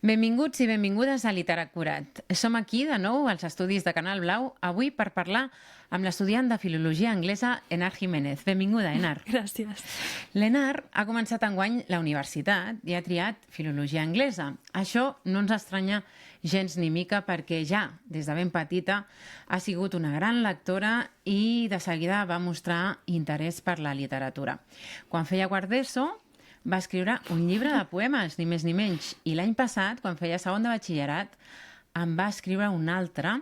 Benvinguts i benvingudes a Literacurat. Som aquí de nou als estudis de Canal Blau, avui per parlar amb l'estudiant de Filologia Anglesa, Enar Jiménez. Benvinguda, Enar. Gràcies. L'Enar ha començat enguany la universitat i ha triat Filologia Anglesa. Això no ens estranya gens ni mica perquè ja, des de ben petita, ha sigut una gran lectora i de seguida va mostrar interès per la literatura. Quan feia quart d'ESO, va escriure un llibre de poemes, ni més ni menys. I l'any passat, quan feia segon de batxillerat, en va escriure un altre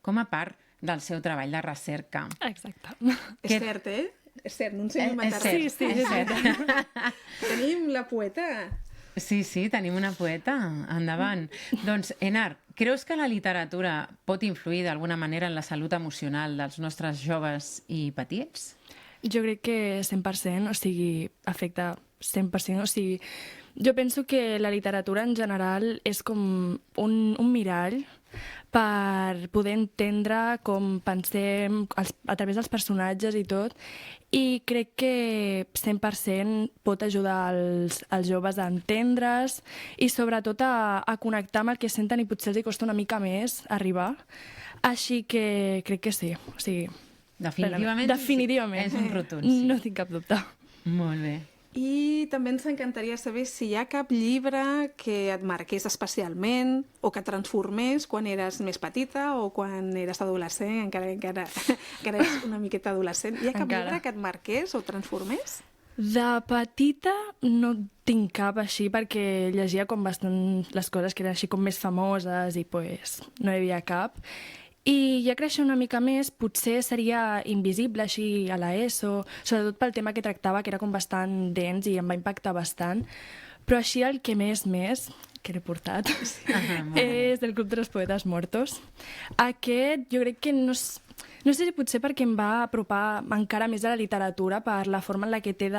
com a part del seu treball de recerca. Exacte. És cert, eh? És cert, no ens hem inventat res. Sí, és cert. Tenim la poeta. Sí, tenim una poeta. Endavant. Doncs, Enar, creus que la literatura pot influir d'alguna manera en la salut emocional dels nostres joves i petits? Jo crec que 100%, o sigui, afecta 100%, o sigui, jo penso que la literatura en general és com un mirall per poder entendre com pensem a través dels personatges i tot, i crec que 100% pot ajudar els joves a entendre's i sobretot a connectar amb el que senten i potser els hi costa una mica més arribar. Així que crec que sí, o sigui... Definitivament. Definitivament. És un rotund, sí. No tinc cap dubte. Molt bé. I també ens encantaria saber si hi ha cap llibre que et marqués especialment o que transformés quan eres més petita o quan eres adolescent, encara eres una miqueta adolescent. Hi ha cap llibre que et marqués o transformés? De petita no tinc cap així perquè llegia com bastant les coses que eren així com més famoses i pues no hi havia cap. I ja créixer una mica més, potser seria Invisible, així a l'ESO, sobretot pel tema que tractava, que era com bastant dens i em va impactar bastant. Però així el que més, que l'he portat, és el Club de los Poetas Muertos. Aquest jo crec que no sé si potser perquè em va apropar encara més a la literatura per la forma en la que té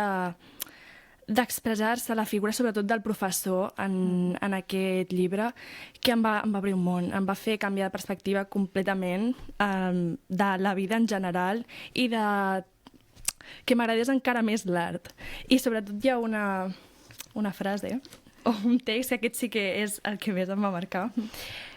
d'expressar-se la figura, sobretot del professor en aquest llibre, que em va obrir un món, em va fer canviar de perspectiva completament de la vida en general i que m'agradés encara més l'art. I sobretot hi ha una frase o un text, que aquest sí que és el que més em va marcar.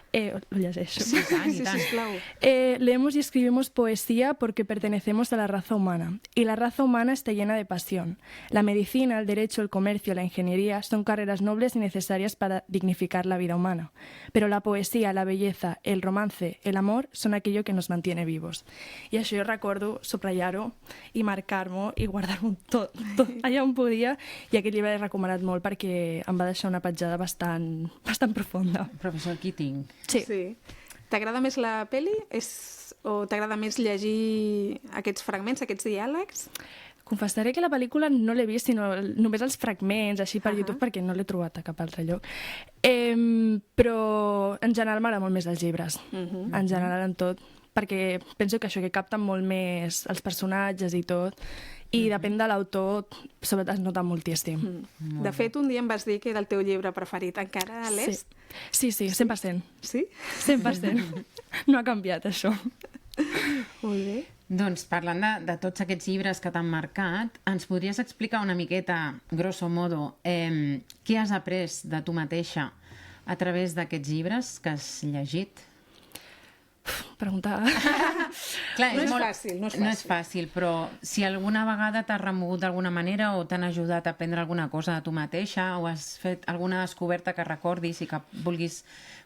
Lo llegeixo. Sí, tant. Sisplau. Leemos y escribimos poesía porque pertenecemos a la raza humana, y la raza humana está llena de pasión. La medicina, el derecho, el comercio, la ingeniería son carreras nobles y necesarias para dignificar la vida humana. Pero la poesía, la belleza, el romance, el amor son aquello que nos mantiene vivos. I això jo recordo subratllar-ho i marcar-m'ho i guardar-m'ho tot allà on podia, i aquest llibre l'he recomanat molt perquè em va deixar una petjada bastant profunda. Professor Keating. Sí. T'agrada més la peli o t'agrada més llegir aquests fragments, aquests diàlegs? Confessaré que la pel·lícula no l'he vist, sinó només els fragments, així per YouTube, perquè no l'he trobat a cap altre lloc. Però en general m'agrada molt més els llibres, en general en tot, perquè penso que això, que capten molt més els personatges i tot, i depèn de l'autor, sobretot es nota moltíssim. De fet, un dia em vas dir que era el teu llibre preferit. Encara l'és? Sí, 100%. Sí? 100%. No ha canviat, això. Molt bé. Doncs parlant de tots aquests llibres que t'han marcat, ens podries explicar una miqueta, grosso modo, què has après de tu mateixa a través d'aquests llibres que has llegit? Preguntar... Clar, No és fàcil. No és fàcil, però si alguna vegada t'has remogut d'alguna manera o t'han ajudat a aprendre alguna cosa de tu mateixa o has fet alguna descoberta que recordis i que vulguis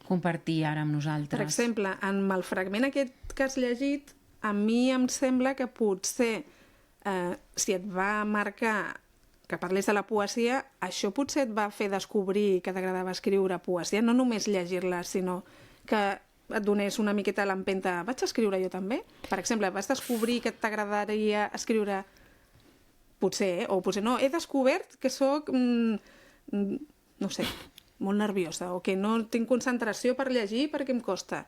compartir ara amb nosaltres. Per exemple, amb el fragment aquest que has llegit, a mi em sembla que potser, si et va marcar que parles de la poesia, això potser et va fer descobrir que t'agradava escriure poesia, no només llegir-la, sinó que et donés una miqueta l'empenta, vaig escriure jo també? Per exemple, vas descobrir que t'agradaria escriure, potser, o potser no, he descobert que sóc, no sé, molt nerviosa, o que no tinc concentració per llegir perquè em costa.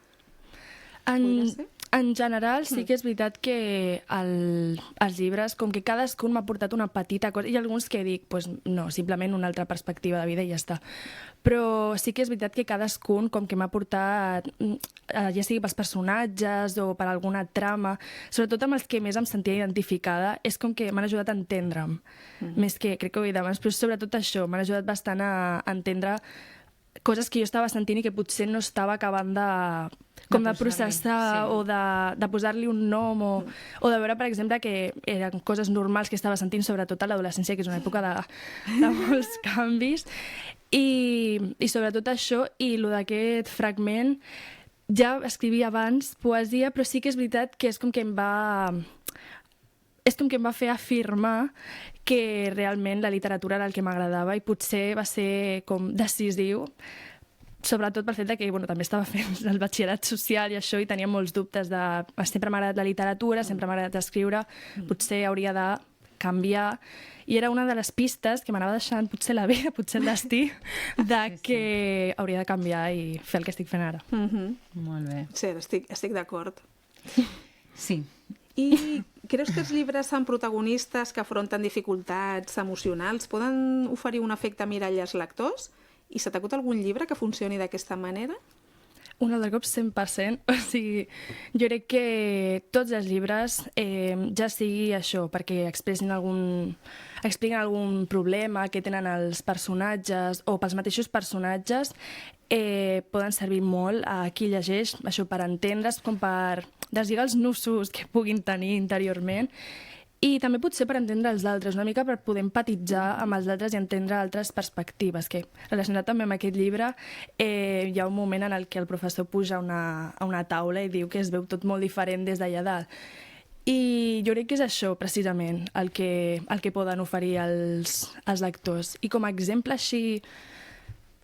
En general, sí que és veritat que els llibres, com que cadascun m'ha portat una petita cosa, i alguns que dic, pues, no, simplement una altra perspectiva de vida i ja està. Però sí que és veritat que cadascun com que m'ha portat, ja sigui pels personatges o per alguna trama, sobretot amb els que més em sentia identificada, és com que m'han ajudat a entendre'm. Més que, crec que ho he dit abans, però sobretot això, m'han ajudat bastant a entendre coses que jo estava sentint i que potser no estava acabant de processar, o de posar-li un nom, o de veure, per exemple, que eren coses normals que estava sentint, sobretot a l'adolescència, que és una època de molts canvis. I sobretot això, i el d'aquest fragment, ja escrivia abans poesia, però sí que és veritat que és com que em va fer afirmar que realment la literatura era el que m'agradava, i potser va ser com decisiu, sobretot pel fet que també estava fent el batxillerat social i això, i tenia molts dubtes de sempre m'ha agradat la literatura, sempre m'ha agradat escriure, potser hauria de canviar, i era una de les pistes que m'anava deixant potser la vida, potser el destí, que hauria de canviar i fer el que estic fent ara. Molt bé. Sí, estic d'acord. Sí. I creus que els llibres amb protagonistes que afronten dificultats emocionals poden oferir un efecte mirall als lectors? I s'ha t'acut algun llibre que funcioni d'aquesta manera? Un altre cop 100%. O sigui, jo crec que tots els llibres, ja sigui això, perquè expliquen algun problema que tenen els personatges, o pels mateixos personatges, poden servir molt a qui llegeix, això, per entendre's, com per deslligar els nusos que puguin tenir interiorment, i també potser per entendre els altres, una mica per poder empatitzar amb els altres i entendre altres perspectives, que relacionat també amb aquest llibre hi ha un moment en el que el professor puja a una taula i diu que es veu tot molt diferent des d'allà dalt. I jo crec que és això, precisament, el que poden oferir els lectors. I com a exemple així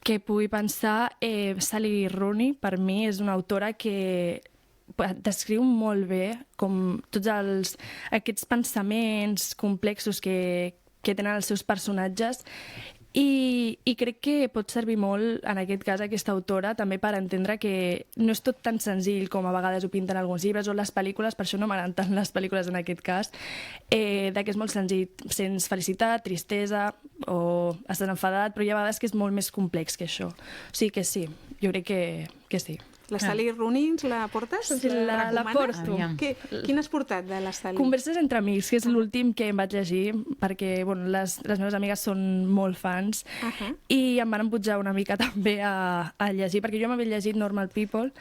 que pugui pensar, Sally Rooney, per mi, és una autora que descriu molt bé com tots aquests pensaments complexos que tenen els seus personatges, i crec que pot servir molt, en aquest cas, aquesta autora, també per entendre que no és tot tan senzill com a vegades ho pinten alguns llibres o les pel·lícules, per això no m'agraden tant les pel·lícules en aquest cas, que és molt senzill, sents felicitat, tristesa o estàs enfadat, però hi ha vegades que és molt més complex que això. O sigui que sí, jo crec que sí. La Sally Rooney ens la portes? Sí, la porto. Quina has portat de la Sally? Converses entre amics, que és l'últim que em vaig llegir, perquè les meves amigues són molt fans, i em van pujar una mica també a llegir, perquè jo m'havia llegit Normal People,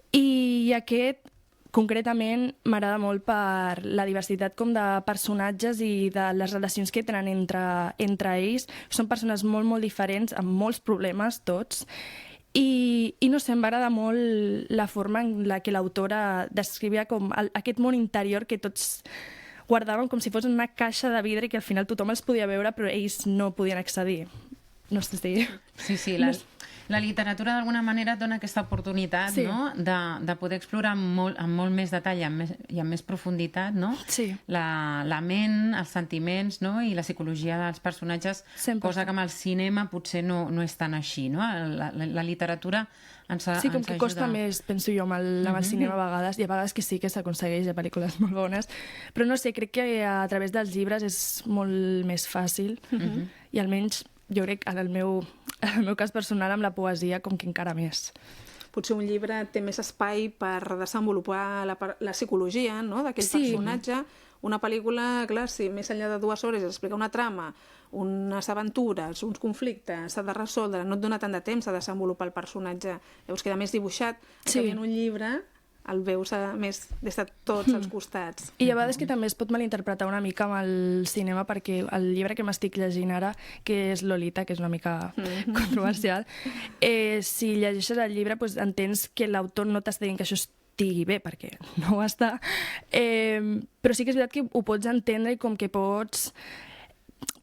i aquest concretament m'agrada molt per la diversitat com de personatges i de les relacions que tenen entre ells. Són persones molt, molt diferents, amb molts problemes, tots, i no sé, m'agrada molt la forma en la que l'autora descrivia com aquest món interior que tots guardaven com si fos una caixa de vidre i que al final tothom els podia veure però ells no podien accedir. No sé si... Sí, la literatura d'alguna manera et dona aquesta oportunitat, sí, no? de poder explorar amb molt més detall i amb més profunditat, no? Sí. La ment, els sentiments, no? I la psicologia dels personatges, 100%. Cosa que amb el cinema potser no és tan així, no? La literatura ens ajuda. Sí, com que costa més, penso jo, amb el cinema a vegades, i a vegades que sí que s'aconsegueix, hi ha pel·lícules molt bones, però no sé, crec que a través dels llibres és molt més fàcil, i almenys jo crec, en el meu cas personal, amb la poesia, com que encara més. Potser un llibre té més espai per desenvolupar la psicologia, no?, d'aquell personatge. Una pel·lícula, clar, si més enllà de 2 hores explica una trama, unes aventures, uns conflictes, s'ha de resoldre, no et dona tant de temps a desenvolupar el personatge, llavors queda més dibuixat. En un llibre el veus més des de tots els costats. I a vegades que també es pot malinterpretar una mica amb el cinema, perquè el llibre que m'estic llegint ara, que és Lolita, que és una mica controversial, si llegeixes el llibre entens que l'autor no t'està dient que això estigui bé, perquè no ho està, però sí que és veritat que ho pots entendre i com que pots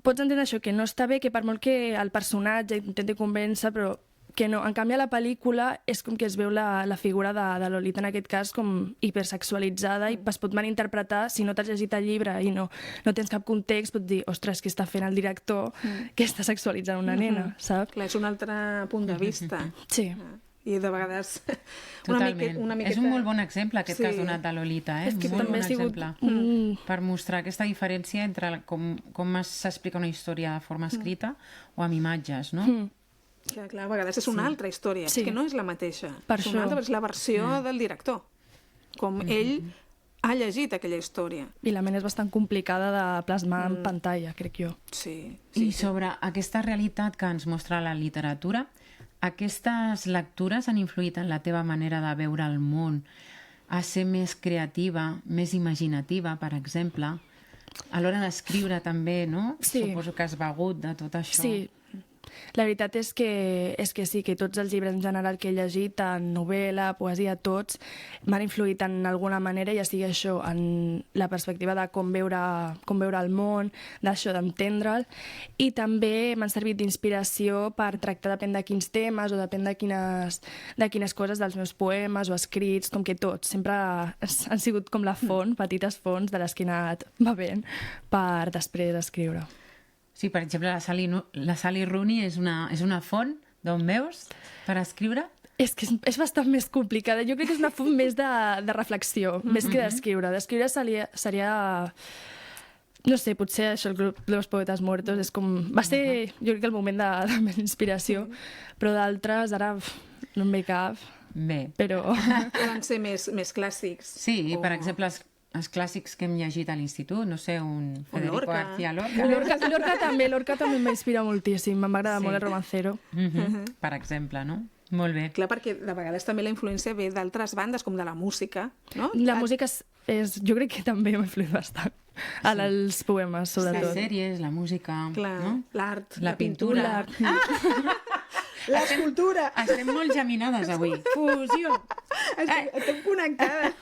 entendre això, que no està bé, que per molt que el personatge intenti convèncer, però que no. En canvi, a la pel·lícula és com que es veu la figura de Lolita, en aquest cas, com hipersexualitzada, i es pot malinterpretar. Si no t'has llegit el llibre i no tens cap context, pots dir, ostres, què està fent el director que està sexualitzant una nena, saps? Clar, és un altre punt de vista. Sí. I de vegades una miqueta... És un molt bon exemple, aquest que has donat de Lolita, És que molt també bon ha sigut exemple per mostrar aquesta diferència entre com s'explica una història de forma escrita o amb imatges, no? Clar, a vegades és una altra història, és que no és la mateixa. Per és una altra, és la versió del director, com ell ha llegit aquella història. I la ment és bastant complicada de plasmar en pantalla, crec jo. Sí. I sobre aquesta realitat que ens mostra la literatura, aquestes lectures han influït en la teva manera de veure el món, a ser més creativa, més imaginativa, per exemple? A l'hora d'escriure també, no? Sí. Suposo que has begut de tot això. Sí, la veritat és que sí, que tots els llibres en general que he llegit, tant novel·la, poesia, tots, m'han influït en alguna manera, ja sigui això, en la perspectiva de com veure el món, d'això, d'entendre'l, i també m'han servit d'inspiració per tractar depèn de quins temes o depèn de quines coses dels meus poemes o escrits, com que tots, sempre han sigut com la font, petites fonts de les que he anat bevent per després escriure. Sí, per exemple, la Sally Rooney és una font d'on veus per escriure? És que és bastant més complicada. Jo crec que és una font més de reflexió, més que d'escriure. D'escriure seria... No sé, potser això, el grup de los poetes muertos, és com... Va ser, jo crec que el moment de més inspiració, però d'altres, ara no em ve cap. Bé. Però... Poden ser més clàssics. Sí, per exemple, els clàssics que hem llegit a l'institut, no sé, un Federico Lorca. García Lorca. Lorca també m'inspira moltíssim, m'agrada molt el romancero. Per exemple, no? Molt bé. Clar, perquè de vegades també la influència ve d'altres bandes, com de la música, no? La música jo crec que també m'ha influït bastant. Els poemes, Les sobretot. sèries, la música, Clar, no? l'art, La pintura. l'escultura. Estem molt geminades avui. Fusió. Estem connectades.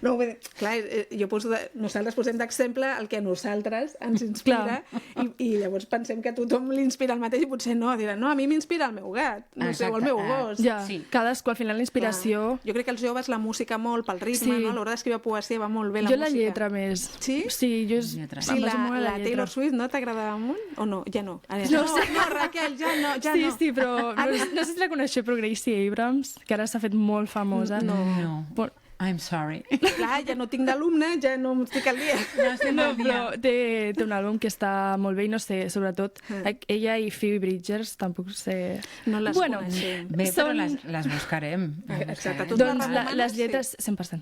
No, vull dir, clar, nosaltres posem d'exemple el que a nosaltres ens inspira i llavors pensem que a tothom li inspira el mateix i potser no, diran, no, a mi m'inspira el meu gat, no sé, o el meu gos. Ja, Sí. cadascú, al final la inspiració... Jo crec que als joves la música molt pel ritme, Sí. no? A l'hora d'escriure poesia va molt bé la Jo música. la lletra més. Sí? Sí, jo... Lletra. Sí, em basa molt en la Taylor Swift no t'agradava molt? O no? Ja no. Ara ja No sé. No, Raquel, ja no. Sí, però no sé si la coneixeu, però Gracie Abrams, que ara s'ha fet molt famosa. No. Però, I'm sorry. Clar, ja no tinc d'alumne, ja no estic al dia. No estem no, al dia. però té un àlbum que està molt bé i no sé, sobretot ella i Phoebe Bridgers, tampoc sé... No les Bueno, coneixem. Bé, però Són- les buscarem. Exacte, tu Doncs les recomanes? les lletres, 100%.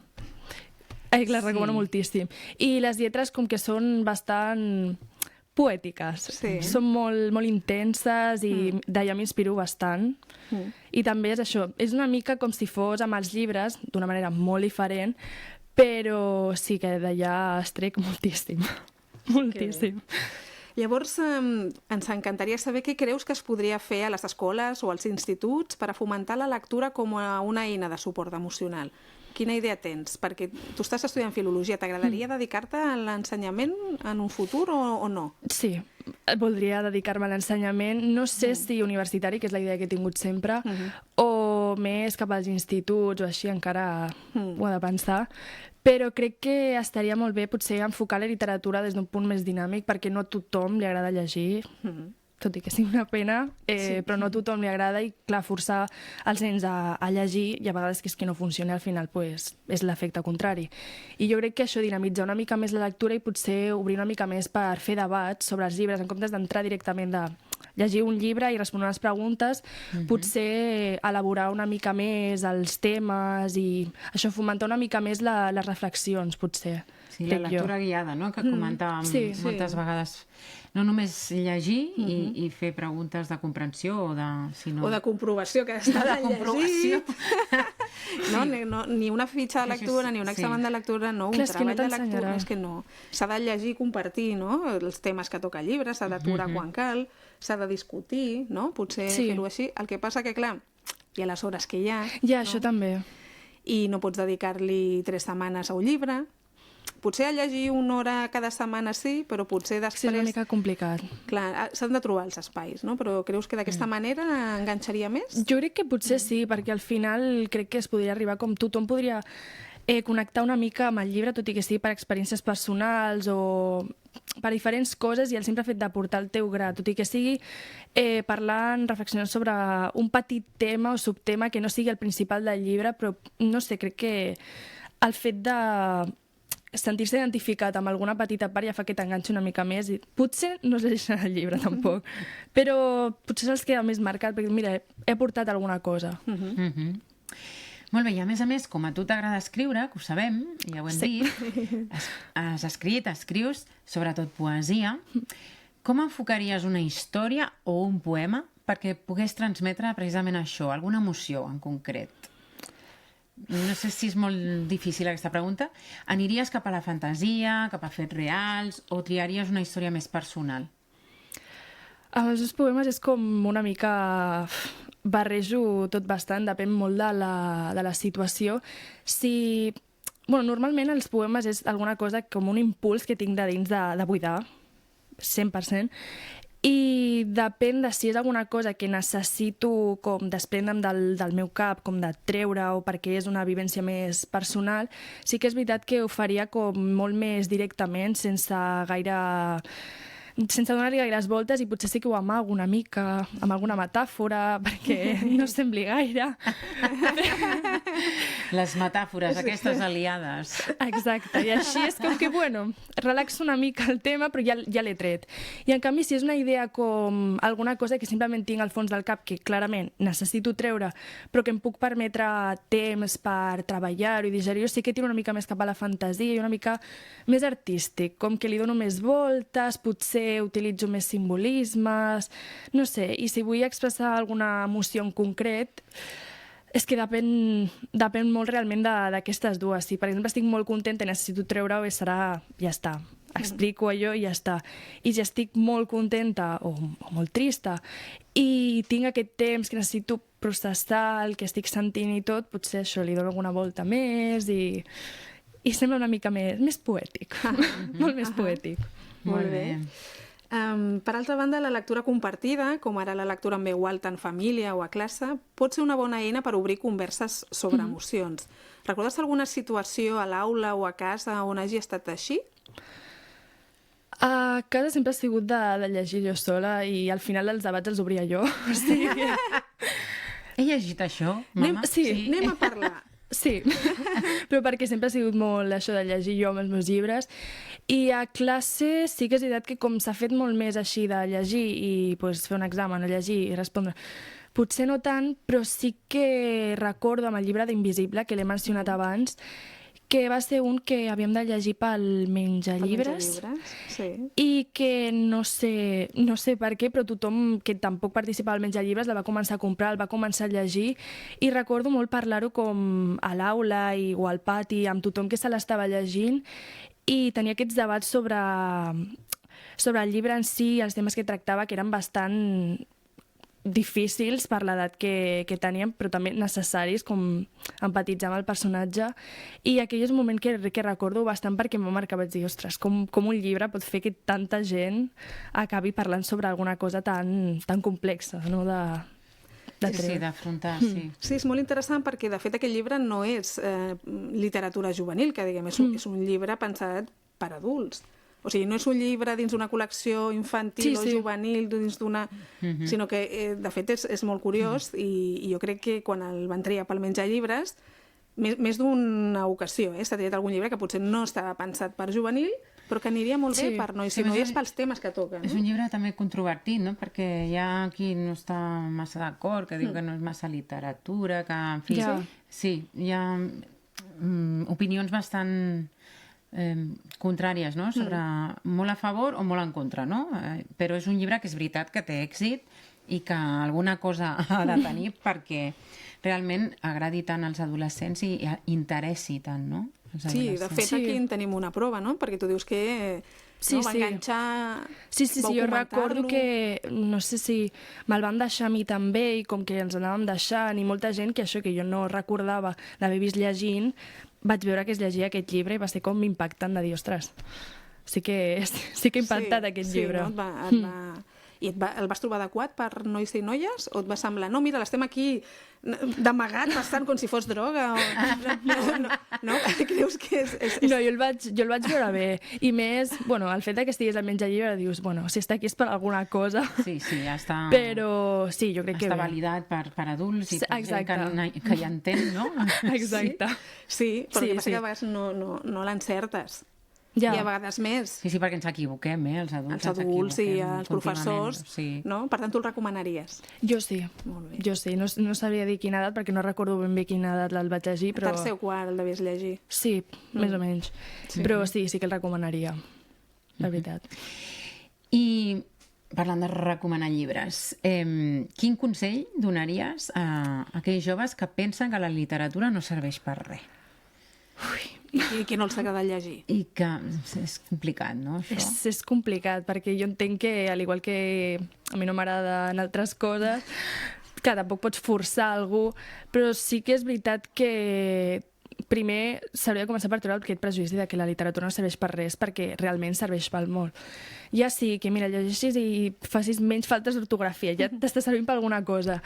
Les recomano moltíssim. I les lletres com que són bastant poètiques. Sí. Són molt intenses i d'allà m'inspiro bastant. I també és això, és una mica com si fos amb els llibres, d'una manera molt diferent, però sí que d'allà es trec moltíssim. Moltíssim. Llavors, ens encantaria saber què creus que es podria fer a les escoles o als instituts per a fomentar la lectura com a una eina de suport emocional. Quina idea tens? Perquè tu estàs estudiant filologia, t'agradaria dedicar-te a l'ensenyament en un futur o no? Sí, voldria dedicar-me a l'ensenyament, no sé si universitari, que és la idea que he tingut sempre, o més cap als instituts o així, encara ho he de pensar, però crec que estaria molt bé potser enfocar la literatura des d'un punt més dinàmic, perquè no a tothom li agrada llegir, tot i que sigui una pena, però no a tothom li agrada i, clar, forçar els nens a llegir i a vegades que és que no funciona, al final pues, és l'efecte contrari. I jo crec que això, dinamitzar una mica més la lectura i potser obrir una mica més per fer debats sobre els llibres, en comptes d'entrar directament de llegir un llibre i respondre unes preguntes, potser elaborar una mica més els temes i això, fomentar una mica més les reflexions, potser. Sí, la crec jo. lectura guiada, no?, que comentàvem Sí. moltes vegades. No només llegir i fer preguntes de comprensió o de... Sinó... O de comprovació, que està de de comprovació. No, ni una fitxa de lectura, ni un examen de lectura, no, un Clar, és que no treball de lectura, t'ensenyarà. és que no. S'ha de llegir i compartir, no?, els temes que toca el llibre, s'ha d'aturar quan cal, s'ha de discutir, no?, potser Sí. fer-ho així. El que passa que, clar, hi ha les hores que hi ha, Ja, això també. i no pots dedicar-li 3 setmanes a un llibre. Potser a llegir una hora cada setmana sí, però potser Sí, és després... una mica complicat. Clar, s'han de trobar els espais, no? Però creus que d'aquesta manera enganxaria més? Jo crec que potser sí, perquè al final crec que es podria arribar com tothom podria connectar una mica amb el llibre, tot i que sigui per experiències personals o per diferents coses, i el simple fet de portar el teu gra, tot i que sigui parlant, reflexionant sobre un petit tema o subtema que no sigui el principal del llibre, però no sé, crec que el fet de sentir-se identificat amb alguna petita part ja fa que t'enganxi una mica més i potser no es llegeixen el llibre tampoc, però potser se'ls queda més marcat perquè mira, he portat alguna cosa. Molt bé, i a més, com a tu t'agrada escriure, que ho sabem, ja ho hem dit, has escrit, escrius, sobretot poesia, com enfocaries una història o un poema perquè pogués transmetre precisament això, alguna emoció en concret? No sé si és molt difícil aquesta pregunta. Aniries cap a la fantasia, cap a fets reals, o triaries una història més personal? Amb els meus poemes és com una mica... barrejo tot bastant, depèn molt de la situació. Si... normalment els poemes és alguna cosa com un impuls que tinc de dins de buidar, 100%, i depèn de si és alguna cosa que necessito com desprendre'm del meu cap, com de treure o perquè és una vivència més personal, sí que és veritat que ho faria com molt més directament, sense donar-li gaires voltes, i potser sí que ho amago una mica, amb alguna metàfora, perquè no sembli gaire. Les metàfores, aquestes aliades. Exacte, i així és com que, relaxo una mica el tema, però ja l'he tret. I en canvi, si és una idea com alguna cosa que simplement tinc al fons del cap, que clarament necessito treure, però que em puc permetre temps per treballar-ho i digerir-ho, sí que tiro una mica més cap a la fantasia i una mica més artístic, com que li dono més voltes, potser utilitzo més simbolismes, no sé, i si vull expressar alguna emoció en concret, és que depèn molt realment d'aquestes dues. Si, per exemple, estic molt contenta i necessito treure-ho, serà, ja està, explico allò i ja està. I si estic molt contenta o molt trista i tinc aquest temps que necessito processar el que estic sentint i tot, potser això li dono alguna volta més i sembla una mica més poètic, molt més poètic. Molt bé. Per altra banda, la lectura compartida, com ara la lectura en veu alta en família o a classe, pot ser una bona eina per obrir converses sobre emocions. Recordes alguna situació a l'aula o a casa on hagi estat així? A casa sempre ha sigut de llegir jo sola i al final dels debats els obria jo. O sigui que... He llegit això, mama? Sí, anem a parlar. Sí, però perquè sempre ha sigut molt això de llegir jo amb els meus llibres. I a classe sí que és veritat que com s'ha fet molt més així de llegir i fer un examen, llegir i respondre, potser no tant, però sí que recordo amb el llibre d'Invisible, que l'he mencionat abans, que va ser un que havíem de llegir pel menjallibres, sí. I que no sé per què, però tothom que tampoc participava al menjallibres la va començar a comprar, el va començar a llegir, i recordo molt parlar-ho com a l'aula o al pati amb tothom que se l'estava llegint, i tenia aquests debats sobre el llibre en si, els temes que tractava, que eren bastant difícils per l'edat que teníem, però també necessaris, com empatitzar amb el personatge. I aquell és un moment que recordo bastant perquè m'ha marcat, vaig dir, ostres, com un llibre pot fer que tanta gent acabi parlant sobre alguna cosa tan complexa, no?, Sí, d'afrontar, sí. Sí, és molt interessant perquè, de fet, aquest llibre no és literatura juvenil, que diguem, és un llibre pensat per adults. O sigui, no és un llibre dins d'una col·lecció infantil o juvenil, dins d'una... sinó que, de fet, és molt curiós i jo crec que quan el van triar pel menjallibres, més d'una ocasió, s'ha triat algun llibre que potser no estava pensat per juvenil, però que aniria molt bé per nois i noies pels temes que toquen. És un llibre també controvertit, no?, perquè hi ha qui no està massa d'acord, que diu que no és massa literatura, que, en fi... Sí, hi ha opinions bastant... contràries, no?, sobre molt a favor o molt en contra, no? Però és un llibre que és veritat que té èxit i que alguna cosa ha de tenir perquè realment agradi tant als adolescents i interessi tant, no? Sí, de fet aquí en tenim una prova, no? Perquè tu dius que va enganxar... Sí, jo recordo que, no sé si me'l van deixar a mi també i com que ens anàvem deixant i molta gent que això que jo no recordava l'haver vist llegint, vaig veure que es llegia aquest llibre i va ser com impactant de dir, ostres, sí que ha impactat aquest llibre. Sí, no? I el vas trobar adequat per nois i noies? O et va semblar, no, mira, l'estem aquí d'amagat, bastant com si fos droga? No? Creus que és... No, jo el vaig veure bé. I més, el fet que estigués al menjallibres, dius, si està aquí és per alguna cosa. Sí, ja està... Però sí, jo crec que està validat per adults i per gent que hi entén, no? Exacte. Sí, però el que passa que a vegades no l'encertes. Ja. I a vegades més. Sí, perquè ens equivoquem, els adults. Els adults i els professors, no? Per tant, tu el recomanaries? Jo sí. Molt bé. Jo sí. No sabria dir quina edat, perquè no recordo ben bé quina edat el vaig llegir, però... Tercer o quart el devies llegir. Sí, més o menys. Però sí que el recomanaria, la veritat. I, parlant de recomanar llibres, quin consell donaries a aquells joves que pensen que la literatura no serveix per res? I que no els agrada llegir. I que és complicat, no, això? És complicat, perquè jo entenc que, al igual que a mi no m'agraden altres coses, que tampoc pots forçar algú, però sí que és veritat que primer s'hauria de començar per treure aquest prejudici de que la literatura no serveix per res, perquè realment serveix pel molt. Ja sí, que mira, llegeixis i facis menys faltes d'ortografia, ja t'està servint per alguna cosa.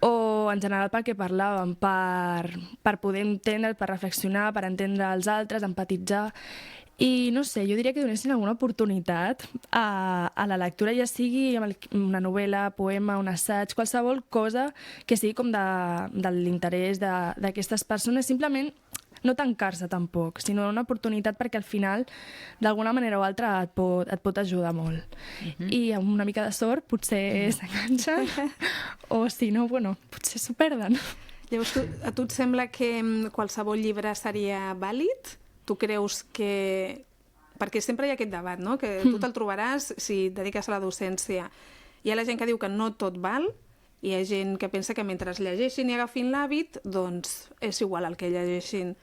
O, en general, pel que parlàvem, per poder entendre, per reflexionar, per entendre els altres, empatitzar. I no sé, jo diria que donessin alguna oportunitat a la lectura, ja sigui una novel·la, poema, un assaig, qualsevol cosa que sigui com de l'interès d'aquestes persones, simplement no tancar-se tampoc, sinó una oportunitat perquè al final, d'alguna manera o altra, et pot ajudar molt. I amb una mica de sort potser s'enganxen, o si no, bueno, potser s'ho perden. Llavors, a tu et sembla que qualsevol llibre seria vàlid? Tu creus que... Perquè sempre hi ha aquest debat, no? Que tu te'l trobaràs si et dediques a la docència. Hi ha la gent que diu que no tot val, i hi ha gent que pensa que mentre llegeixin i agafin l'hàbit, doncs és igual el que llegeixin.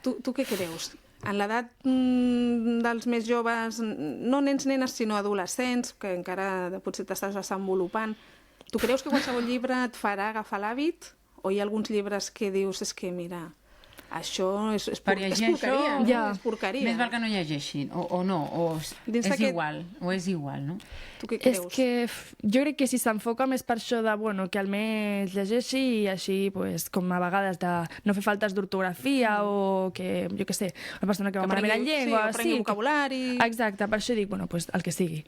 Tu què creus? En l'edat dels més joves, no nens-nenes, sinó adolescents, que encara potser t'estàs desenvolupant, tu creus que qualsevol llibre et farà agafar l'hàbit? O hi ha alguns llibres que dius, és que mira... Això és porqueria, no? És porqueria. Més val que no llegeixin, o no, o és igual, no? Tu què creus? És que jo crec que si s'enfoca més per això de, bueno, que almenys llegeixi i així, pues, com a vegades de no fer faltes d'ortografia o que, jo què sé, una persona que va malament en llengua... Sí, aprengui vocabulari... Exacte, per això dic, bueno, pues, el que sigui.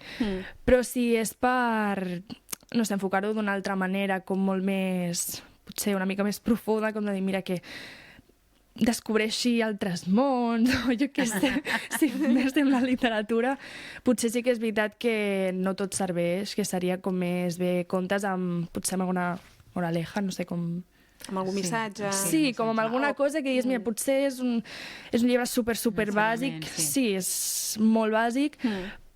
Però si és per, no sé, enfocar-ho d'una altra manera, com molt més, potser una mica més profunda, com de dir, mira que descobreixi altres mons, o jo què sé, si més en la literatura, potser sí que és veritat que no tot serveix, que seria com més bé contes amb, potser amb alguna moraleja, no sé com... Amb algun missatge... Sí, com amb alguna cosa que diguis, mira, potser és un llibre super bàsic, sí, és molt bàsic,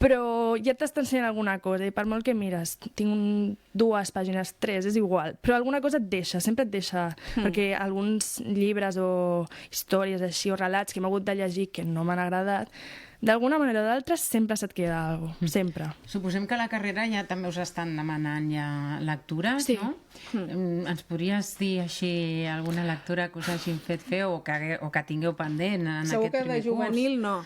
però ja t'està ensenyant alguna cosa, i per molt que mires, tinc 2 pàgines, 3, és igual, però alguna cosa et deixa, sempre et deixa, perquè alguns llibres o històries així, o relats que hem hagut de llegir que no m'han agradat, d'alguna manera o d'altra sempre se't queda alguna cosa, sempre. Suposem que a la carrera ja també us estan demanant ja lectures, sí. No? Ens podries dir així alguna lectura que us hagin fet fer o que tingueu pendent en segur aquest primer curs? Segur que de juvenil no.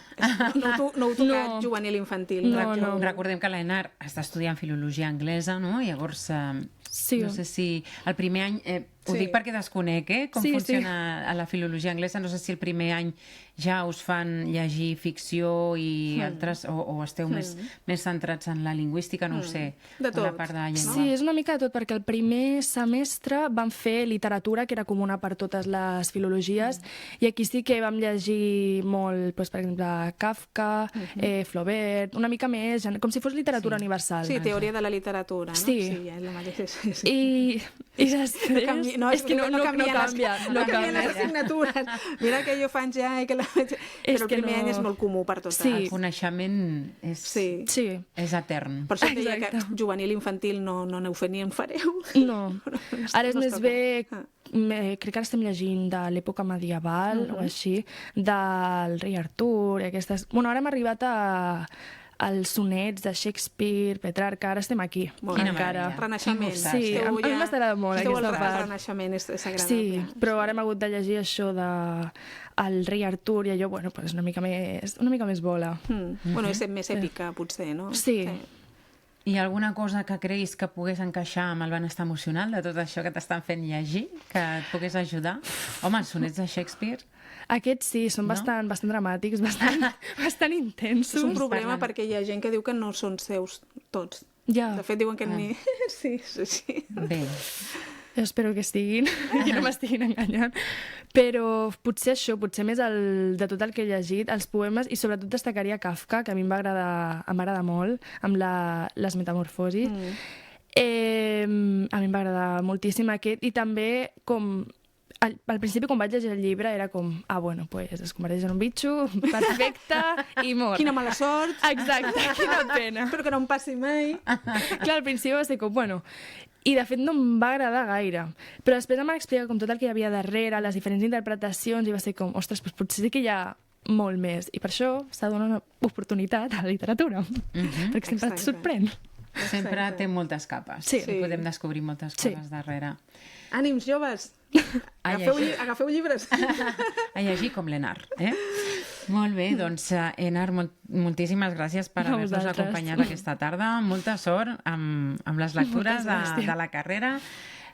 No heu tocat juvenil infantil. No. Recordem que l'Enar està estudiant filologia anglesa, no? Llavors, sí. No sé si el primer any... Ho dic perquè desconec, com funciona a la filologia anglesa. No sé si el primer any ja us fan llegir ficció i altres, o esteu més centrats en la lingüística, no ho sé. De tot. La part de la llengua. Sí, és una mica de tot, perquè el primer semestre vam fer literatura, que era comuna per totes les filologies, i aquí sí que vam llegir molt, doncs, per exemple, Kafka, Flaubert, una mica més, com si fos literatura universal. Sí, teoria de la literatura, no? Sí. Sí, ja és la mateixa. Sí. I després... És que no canvia les assignatures. Mira que jo fan ja... Però el primer any és molt comú per totes. El coneixement és etern. Per això et deia que juvenil infantil no aneu fent ni en fareu. No. Ara és més bé... Crec que ara estem llegint de l'època medieval o així, del rei Artur i aquestes... Bueno, ara hem arribat als sonets de Shakespeare, Petrarca, ara estem aquí. Encara. Renaixement. Sí, a mi m'agrada molt aquesta part. El Renaixement és agradable. Sí, però ara hem hagut de llegir això de el rei Artur i allò, bueno, pues una mica més bola. Bueno, és més èpica, potser, no? Sí. Hi ha alguna cosa que creguis que pogués encaixar amb el benestar emocional de tot això que t'estan fent llegir, que et pogués ajudar? Home, els sonets de Shakespeare... Aquests sí, són bastant dramàtics, bastant intensos. És un problema perquè hi ha gent que diu que no són seus tots. Ja. De fet, diuen que ni... Sí. Bé. Jo espero que estiguin, que no m'estiguin enganyant. Però potser això, potser més de tot el que he llegit, els poemes, i sobretot destacaria Kafka, que a mi m'agrada molt, amb les metamorfosis. A mi em va agradar moltíssim aquest, i també com al principi, quan vaig llegir el llibre, era com, bueno, pues es converteix en un bitxo, perfecte, i mort. Quina mala sort. Exacte, quina pena. Espero que no em passi mai. Clar, al principi va ser com, bueno... I, de fet, no em va agradar gaire. Però després em van explicar com tot el que hi havia darrere, les diferents interpretacions, i va ser com, ostres, doncs potser sí que hi ha molt més. I per això s'ha de donar una oportunitat a la literatura. Perquè sempre et sorprèn. Sempre té moltes capes. Sí. I podem descobrir moltes coses darrere. Ànims, joves! Agafeu llibres! A llegir com l'Enar, Molt bé, doncs, Enar, moltíssimes gràcies per haver-nos acompanyat aquesta tarda. Molta sort amb les lectures de la carrera.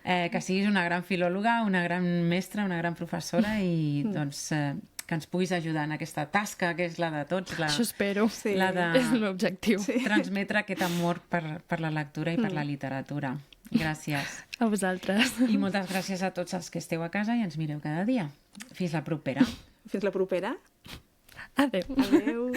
Que siguis una gran filòloga, una gran mestra, una gran professora i doncs que ens puguis ajudar en aquesta tasca que és la de tots. Això espero. Sí. La de és el meu objectiu. Transmetre aquest amor per la lectura i per la literatura. Gràcies. A vosaltres. I moltes gràcies a tots els que esteu a casa i ens mireu cada dia. Fins la propera. Fins la propera. Adéu. Adéu.